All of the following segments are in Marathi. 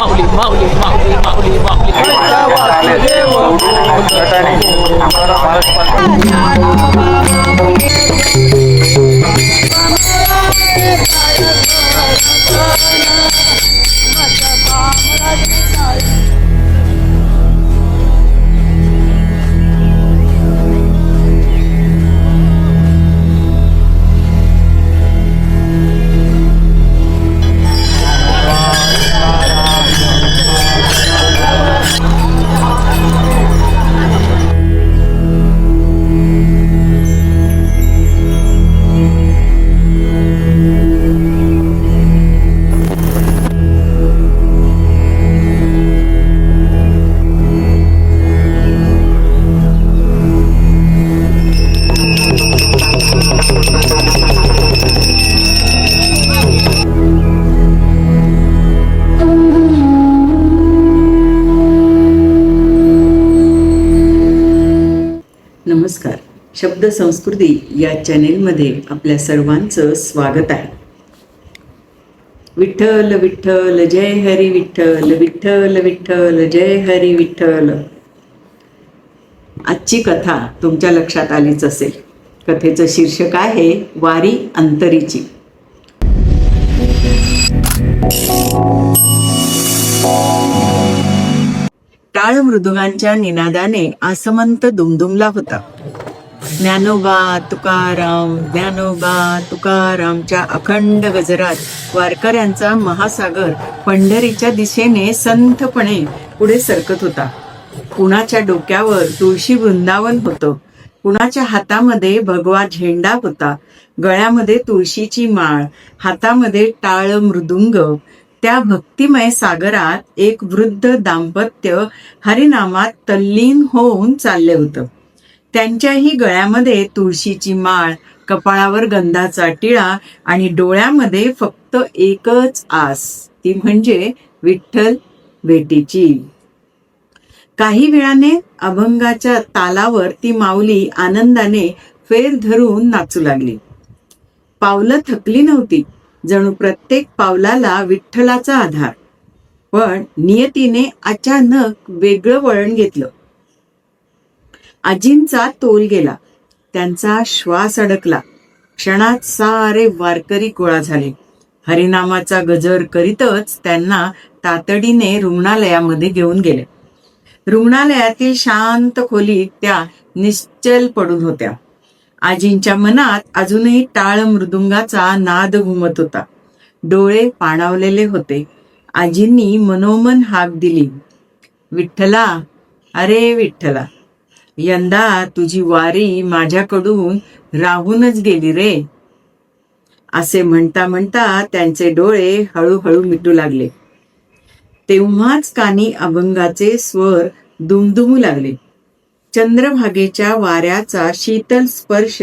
माऊली माऊली माऊली माऊली माऊली नमस्कार. शब्द संस्कृती या चॅनेलमध्ये आपल्या सर्वांचं स्वागत आहे. विठ्ठल विठ्ठल जय हरी विठ्ठल, विठ्ठल विठ्ठल जय हरी विठ्ठल. आजची कथा तुमच्या लक्षात आलीच असेल. कथेचं शीर्षक आहे वारी अंतरीची. टाळ मृदुंगांच्या निनादाने आसमंत दुमदुमला होता. ज्ञानोबा तुकाराम ज्ञानोबा तुकारामच्या अखंड गजरात वारकऱ्यांचा महासागर पंढरीच्या दिशेने संथपणे पुढे सरकत होता. कुणाच्या डोक्यावर तुळशी वृंदावन होतं, कुणाच्या हातामध्ये भगवा झेंडा होता, गळ्यामध्ये तुळशीची माळ, हातामध्ये टाळ मृदुंग. त्या भक्तिमय सागरात एक वृद्ध दाम्पत्य हरिनामात तल्लीन होऊन चालले होतं. त्यांच्याही गळ्यामध्ये तुळशीची माळ, कपाळावर गंधाचा टिळा आणि डोळ्यामध्ये फक्त एकच आस, ती म्हणजे विठ्ठल भेटीची. काही वेळाने अभंगाच्या तालावर ती माऊली आनंदाने फेर धरून नाचू लागली. पावलं थकली नव्हती, जणू प्रत्येक पावलाला विठ्ठलाचा आधार. पण नियतीने अचानक वेगळं वळण घेतलं. आजींचा तोल गेला, त्यांचा श्वास अडकला. क्षणात सारे वारकरी गोळा झाले. हरिनामाचा गजर करीतच त्यांना तातडीने रुग्णालयामध्ये घेऊन गेले. रुग्णालयातील शांत खोलीत त्या निश्चल पडून होत्या. आजींच्या मनात अजूनही टाळ मृदुंगाचा नाद घुमत होता. डोळे पाणावलेले होते. आजींनी मनोमन हाक दिली, विठ्ठला, अरे विठ्ठला, यंदा तुझी वारी माझ्याकडून राहूनच गेली रे. असे म्हणता म्हणता त्यांचे डोळे हळूहळू मिटू लागले. तेव्हाच कानी अभंगाचे स्वर दुमदुमू लागले. चंद्रभागेच्या वाऱ्याचा शीतल स्पर्श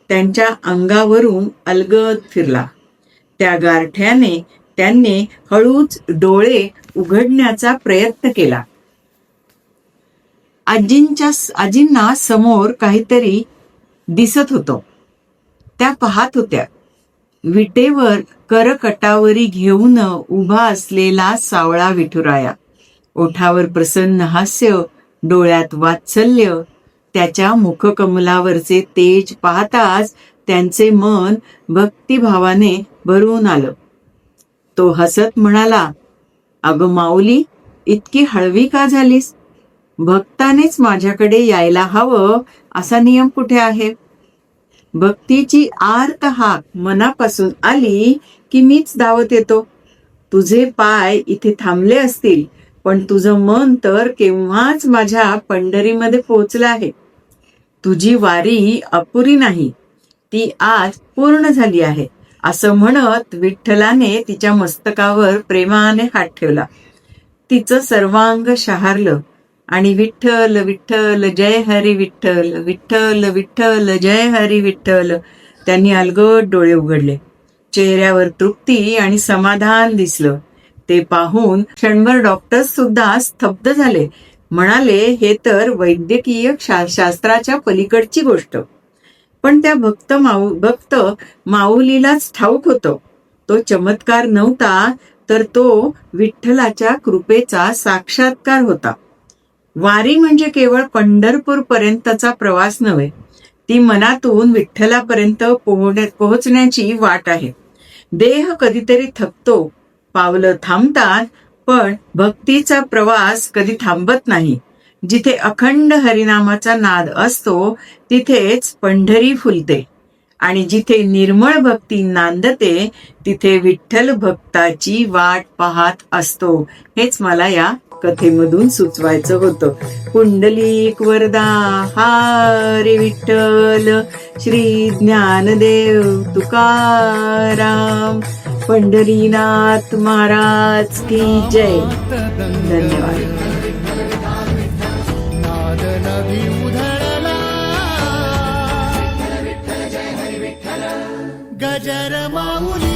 त्यांच्या अंगावरून अलगद फिरला. त्या गारठ्याने त्यांनी हळूच डोळे उघडण्याचा प्रयत्न केला. आजींना समोर काहीतरी दिसत होतं. त्या पाहत होत्या. विटेवर करकटावरी घेऊन उभा असलेला सावळा विठुराया. ओठावर प्रसन्न हास्य, डोळ्यात वात्सल्य. त्याच्या मुखकमलावरचे तेज पाहताच त्यांचे मन भक्तिभावाने भरून आलं. तो हसत म्हणाला, अगं माऊली, इतकी हळवी का झालीस? भक्तानेच माझ्याकडे यायला हवं असा नियम कुठे आहे? भक्तीची आर्त हाक मनापासून आली की मीच धावत येतो. तुझे पाय इथे थांबले असतील, पण तुझं मन तर केव्हाच माझ्या पंढरीमध्ये पोहोचलं आहे. तुझी वारी अपुरी नाही, ती आज पूर्ण झाली आहे, असं म्हणत विठ्ठलाने तिच्या मस्तकावर प्रेमाने हात ठेवला. तिचं सर्वांग शहारलं आणि विठ्ठल विठ्ठल जय हरी विठ्ठल, विठ्ठल विठ्ठल जय हरी विठ्ठल. त्यांनी अलगद डोळे उघडले. चेहऱ्यावर तृप्ती आणि समाधान दिसलं. ते पाहून क्षणभर डॉक्टर्स सुद्धा स्तब्ध झाले. म्हणाले, हे तर वैद्यकीय शास्त्राच्या पलीकडची गोष्ट. पण त्या भक्त माऊलीलाच ठाऊक होतं, तो चमत्कार नव्हता, तर तो विठ्ठलाच्या कृपेचा साक्षात्कार होता. वारी म्हणजे केवळ पंढरपूर पर्यंतचा प्रवास नव्हे, ती मनातून विठ्ठलापर्यंत पोहोचण्याची वाट आहे. देह कधीतरी थकतो, पावलं थांबतात, पण भक्तीचा प्रवास कधी थांबत नाही. जिथे अखंड हरिनामाचा नाद असतो तिथेच पंढरी फुलते, आणि जिथे निर्मळ भक्ती नांदते तिथे विठ्ठल भक्ताची वाट पाहत असतो. हेच मला या कथेमधून सुचवायचं होतं. पुंडलिक वरदा हरी विठ्ठल, श्री ज्ञानदेव तुकाराम, पंढरीनाथ महाराज की जय. धन्यवाद. गजर माऊली